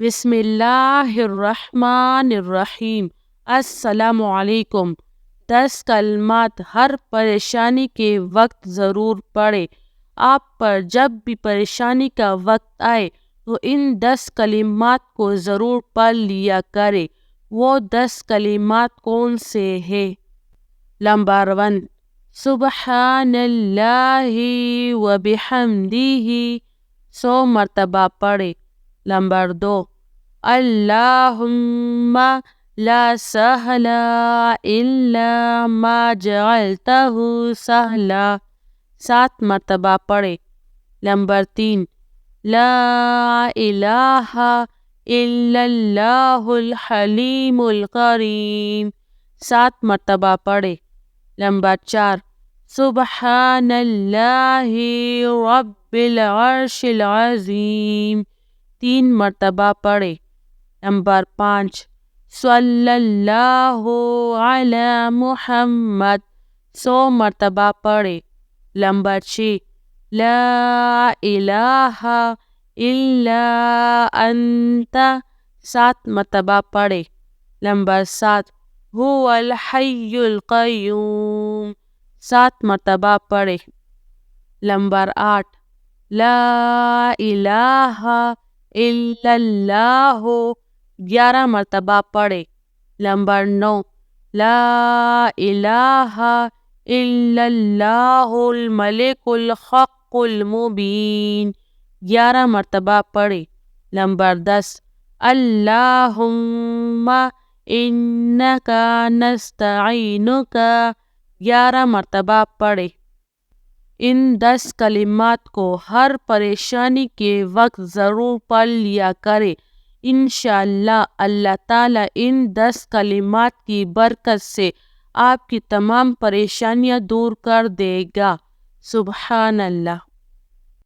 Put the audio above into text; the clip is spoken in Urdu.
بسم اللہ الرحمن الرحیم۔ السلام علیکم۔ 10 کلمات ہر پریشانی کے وقت ضرور پڑھیں۔ آپ پر جب بھی پریشانی کا وقت آئے تو ان 10 کلمات کو ضرور پڑھ لیا کریں۔ وہ 10 کلمات کون سے ہیں؟ نمبر 1، سبحان اللہ و بحمدہ 100 مرتبہ پڑھیں۔ نمبر 2، اللہم لا سہل الا ما جعلتہ سہلا 7 مرتبہ پڑھیں۔ نمبر 3، لا الہ الا اللہ الحلیم الکریم 7 مرتبہ پڑھیں۔ نمبر 4، سبحان اللہ رب العرش العظیم 3 مرتبہ پڑھیں۔ نمبر 5، صلی اللہ علی محمد 100 مرتبہ پڑھیں۔ نمبر 6، لا الہ الا انت 7 مرتبہ پڑھیں۔ نمبر 7، هو الحی القیوم 7 مرتبہ پڑھیں۔ نمبر 8، لا الہ الا اللہ 11 مرتبہ پڑھیں۔ نمبر 9، لا الہ الا اللہ الملک الحق المبین 11 مرتبہ پڑھیں۔ نمبر 10، اللہم انک نستعینک 11 مرتبہ پڑھیں۔ ان 10 کلمات کو ہر پریشانی کے وقت ضرور پڑھ لیا کریں۔ انشاءاللہ اللہ تعالیٰ ان 10 کلمات کی برکت سے آپ کی تمام پریشانیاں دور کر دے گا۔ سبحان اللہ۔